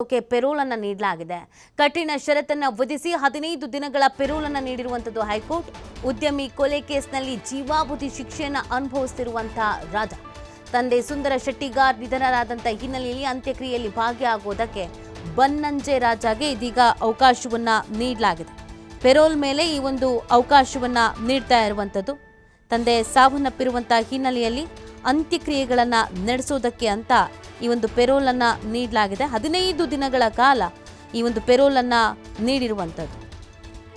Payroll ಅನ್ನು ನೀಡಲಾಗಿದೆ. ಕಠಿಣ ಷರತ್ತನ್ನು ವಿಧಿಸಿ 15 ದಿನಗಳ ಪೆರೋಲ್ ಅನ್ನು ನೀಡಿರುವಂತದ್ದು ಹೈಕೋರ್ಟ್. ಉದ್ಯಮಿ ಕೊಲೆ ಕೇಸ್ನಲ್ಲಿ ಜೀವಾವಧಿ ಶಿಕ್ಷೆಯನ್ನು ಅನುಭವಿಸುತ್ತಿರುವಂತಹ ರಾಜ ತಂದೆ ಸುಂದರ ಶೆಟ್ಟಿಗಾರ್ ನಿಧನರಾದಂಥ ಹಿನ್ನೆಲೆಯಲ್ಲಿ ಅಂತ್ಯಕ್ರಿಯೆಯಲ್ಲಿ ಭಾಗಿಯಾಗುವುದಕ್ಕೆ ಬನ್ನಂಜೆ ರಾಜಾಗೆ ಇದೀಗ ಅವಕಾಶವನ್ನ ನೀಡಲಾಗಿದೆ. ಪೆರೋಲ್ ಮೇಲೆ ಈ ಒಂದು ಅವಕಾಶವನ್ನ ನೀಡ್ತಾ ಇರುವಂತದ್ದು. ತಂದೆ ಸಾವನ್ನಪ್ಪಿರುವಂತಹ ಹಿನ್ನೆಲೆಯಲ್ಲಿ ಅಂತ್ಯಕ್ರಿಯೆಗಳನ್ನು ನಡೆಸೋದಕ್ಕೆ ಅಂತ ಈ ಒಂದು ಪೆರೋಲ್ ಅನ್ನ ನೀಡಲಾಗಿದೆ. 15 ದಿನಗಳ ಕಾಲ ಈ ಒಂದು ಪೆರೋಲ್ ಅನ್ನ ನೀಡಿರುವಂಥದ್ದು.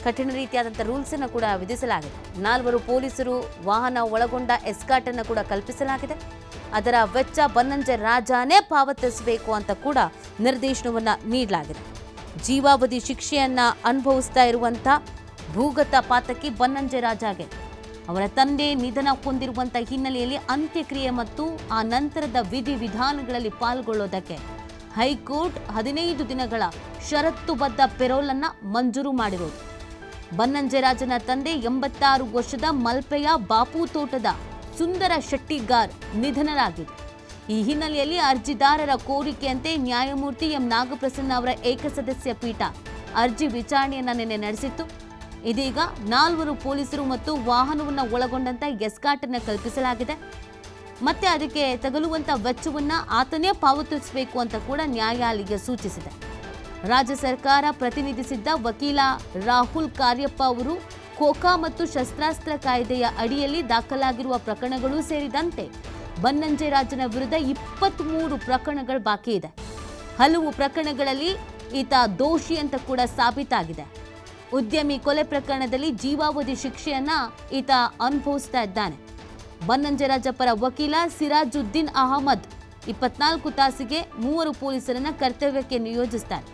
ಕಠಿಣ ರೀತಿಯಾದಂಥ ರೂಲ್ಸ್ ಅನ್ನು ಕೂಡ ವಿಧಿಸಲಾಗಿದೆ. 4 ಪೊಲೀಸರು ವಾಹನ ಒಳಗೊಂಡ ಎಸ್ಕಾರ್ಟ್ ಅನ್ನು ಕೂಡ ಕಲ್ಪಿಸಲಾಗಿದೆ. ಅದರ ವೆಚ್ಚ ಬನ್ನಂಜೆ ರಾಜಾನೇ ಪಾವತಿಸಬೇಕು ಅಂತ ಕೂಡ ನಿರ್ದೇಶನವನ್ನ ನೀಡಲಾಗಿದೆ. ಜೀವಾವಧಿ ಶಿಕ್ಷೆಯನ್ನ ಅನುಭವಿಸ್ತಾ ಇರುವಂಥ ಭೂಗತ ಪಾತಕಿ ಬನ್ನಂಜೆ ರಾಜಾಗೆ ಅವರ ತಂದೆ ನಿಧನ ಹೊಂದಿರುವಂಥ ಹಿನ್ನೆಲೆಯಲ್ಲಿ ಅಂತ್ಯಕ್ರಿಯೆ ಮತ್ತು ಆ ನಂತರದ ವಿಧಿವಿಧಾನಗಳಲ್ಲಿ ಪಾಲ್ಗೊಳ್ಳೋದಕ್ಕೆ ಹೈಕೋರ್ಟ್ 15 ದಿನಗಳ ಷರತ್ತುಬದ್ಧ ಪೆರೋಲ್ ಅನ್ನ ಮಂಜೂರು ಮಾಡಿರೋದು. ಬನ್ನಂಜೆ ರಾಜನ ತಂದೆ 86 ವರ್ಷದ ಮಲ್ಪೆಯ ಬಾಪು ತೋಟದ ಸುಂದರ ಶೆಟ್ಟಿಗಾರ್ ನಿಧನರಾಗಿದೆ. ಈ ಹಿನ್ನೆಲೆಯಲ್ಲಿ ಅರ್ಜಿದಾರರ ಕೋರಿಕೆಯಂತೆ ನ್ಯಾಯಮೂರ್ತಿ ಎಂ ನಾಗಪ್ರಸನ್ನ ಅವರ ಏಕಸದಸ್ಯ ಪೀಠ ಅರ್ಜಿ ವಿಚಾರಣೆಯನ್ನ ನಿನ್ನೆ ನಡೆಸಿತ್ತು. ಇದೀಗ 4 ಪೊಲೀಸರು ಮತ್ತು ವಾಹನವನ್ನು ಒಳಗೊಂಡಂತ ಎಸ್ಕಾರ್ಟ್ ಅನ್ನು ಕಲ್ಪಿಸಲಾಗಿದೆ. ಮತ್ತೆ ಅದಕ್ಕೆ ತಗಲುವಂತ ವೆಚ್ಚವನ್ನ ಆತನೇ ಪಾವತಿಸಬೇಕು ಅಂತ ಕೂಡ ನ್ಯಾಯಾಲಯ ಸೂಚಿಸಿದೆ. ರಾಜ್ಯ ಸರ್ಕಾರ ಪ್ರತಿನಿಧಿಸಿದ್ದ ವಕೀಲ ರಾಹುಲ್ ಕಾರ್ಯಪ್ಪ ಅವರು ಕೋಕಾ ಮತ್ತು ಶಸ್ತ್ರಾಸ್ತ್ರ ಕಾಯ್ದೆಯ ಅಡಿಯಲ್ಲಿ ದಾಖಲಾಗಿರುವ ಪ್ರಕರಣಗಳು ಸೇರಿದಂತೆ ಬನ್ನಂಜೆ ರಾಜನ ವಿರುದ್ಧ 23 ಪ್ರಕರಣಗಳು ಬಾಕಿ ಇದೆ. ಹಲವು ಪ್ರಕರಣಗಳಲ್ಲಿ ಈತ ದೋಷಿ ಅಂತ ಕೂಡ ಸಾಬೀತಾಗಿದೆ. ಉದ್ಯಮಿ ಕೊಲೆ ಪ್ರಕರಣದಲ್ಲಿ ಜೀವಾವಧಿ ಶಿಕ್ಷೆಯನ್ನ ಈತ ಅನುಭವಿಸ್ತಾ ಇದ್ದಾನೆ. ಬನ್ನಂಜೆ ರಾಜ ಪರ ವಕೀಲ ಸಿರಾಜುದ್ದೀನ್ ಅಹಮದ್ 24 ತಾಸಿಗೆ 3 ಪೊಲೀಸರನ್ನ ಕರ್ತವ್ಯಕ್ಕೆ ನಿಯೋಜಿಸ್ತಾರೆ.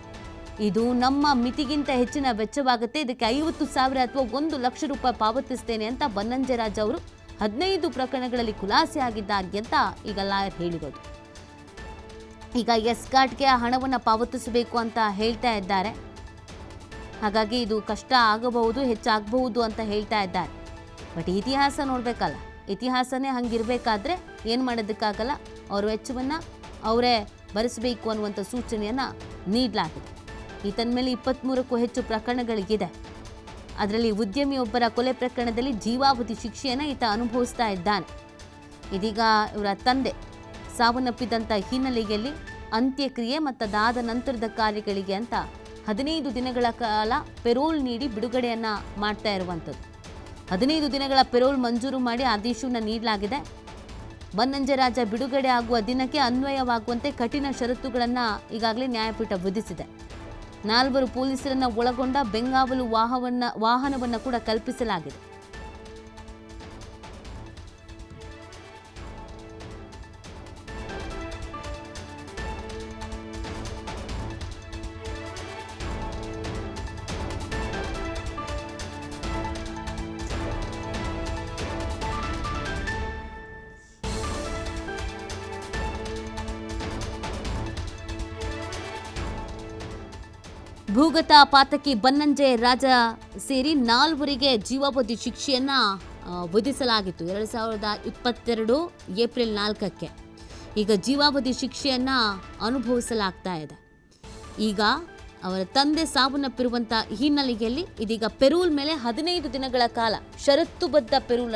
ಇದು ನಮ್ಮ ಮಿತಿಗಿಂತ ಹೆಚ್ಚಿನ ವೆಚ್ಚವಾಗುತ್ತೆ, ಇದಕ್ಕೆ 50,000 ಅಥವಾ 1 ಲಕ್ಷ ರೂಪಾಯಿ ಪಾವತಿಸ್ತೇನೆ ಅಂತ ಬನ್ನಂಜೆ ರಾಜ ಅವರು 15 ಪ್ರಕರಣಗಳಲ್ಲಿ ಖುಲಾಸೆ ಆಗಿದ್ದಾರೆ ಅಂತ ಈಗ ಲಾಯರ್ ಹೇಳಿರೋದು. ಈಗ ಎಸ್ಕಾರ್ಟ್ಗೆ ಹಣವನ್ನು ಪಾವತಿಸಬೇಕು ಅಂತ ಹೇಳ್ತಾ ಇದ್ದಾರೆ. ಹಾಗಾಗಿ ಇದು ಕಷ್ಟ ಆಗಬಹುದು, ಹೆಚ್ಚಾಗಬಹುದು ಅಂತ ಹೇಳ್ತಾ ಇದ್ದಾರೆ. ಬಟ್ ಇತಿಹಾಸ ನೋಡಬೇಕಲ್ಲ, ಇತಿಹಾಸನೇ ಹಂಗಿರಬೇಕಾದ್ರೆ ಏನು ಮಾಡೋದಕ್ಕಾಗಲ್ಲ. ಅವ್ರ ವೆಚ್ಚವನ್ನು ಅವರೇ ಭರಿಸಬೇಕು ಅನ್ನುವಂಥ ಸೂಚನೆಯನ್ನು ನೀಡಲಾಗಿದೆ. ಈತನ ಮೇಲೆ 23ಕ್ಕೂ ಹೆಚ್ಚು ಪ್ರಕರಣಗಳಿಗಿದೆ. ಅದರಲ್ಲಿ ಉದ್ಯಮಿಯೊಬ್ಬರ ಕೊಲೆ ಪ್ರಕರಣದಲ್ಲಿ ಜೀವಾವಧಿ ಶಿಕ್ಷೆಯನ್ನು ಈತ ಅನುಭವಿಸ್ತಾ ಇದ್ದಾನೆ. ಇದೀಗ ಇವರ ತಂದೆ ಸಾವನ್ನಪ್ಪಿದಂಥ ಹಿನ್ನೆಲೆಯಲ್ಲಿ ಅಂತ್ಯಕ್ರಿಯೆ ಮತ್ತು ಅದಾದ ನಂತರದ ಕಾರ್ಯಗಳಿಗೆ ಅಂತ 15 ದಿನಗಳ ಕಾಲ ಪೆರೋಲ್ ನೀಡಿ ಬಿಡುಗಡೆಯನ್ನ ಮಾಡ್ತಾ ಇರುವಂಥದ್ದು. 15 ದಿನಗಳ ಪೆರೋಲ್ ಮಂಜೂರು ಮಾಡಿ ಆದೇಶವನ್ನು ನೀಡಲಾಗಿದೆ. ಬನ್ನಂಜೆ ರಾಜ ಬಿಡುಗಡೆ ಆಗುವ ದಿನಕ್ಕೆ ಅನ್ವಯವಾಗುವಂತೆ ಕಠಿಣ ಷರತ್ತುಗಳನ್ನು ಈಗಾಗಲೇ ನ್ಯಾಯಪೀಠ ವಿಧಿಸಿದೆ. 4 ಪೊಲೀಸರನ್ನ ಒಳಗೊಂಡ ಬೆಂಗಾವಲು ವಾಹನವನ್ನು ಕೂಡ ಕಲ್ಪಿಸಲಾಗಿದೆ. ಭೂಗತ ಪಾತಕಿ ಬನ್ನಂಜೆ ರಾಜ ಸೇರಿ 4 ಜೀವಾವಧಿ ಶಿಕ್ಷೆಯನ್ನ ವಿಧಿಸಲಾಗಿತ್ತು 2022 ಏಪ್ರಿಲ್ 4ಕ್ಕೆ. ಈಗ ಜೀವಾವಧಿ ಶಿಕ್ಷೆಯನ್ನ ಅನುಭವಿಸಲಾಗ್ತಾ ಇದೆ. ಈಗ ಅವರ ತಂದೆ ಸಾವನ್ನಪ್ಪಿರುವಂಥ ಹಿನ್ನೆಲೆಯಲ್ಲಿ ಇದೀಗ ಪೆರೋಲ್ ಮೇಲೆ 15 ದಿನಗಳ ಕಾಲ ಷರತ್ತುಬದ್ಧ ಪೆರೋಲ್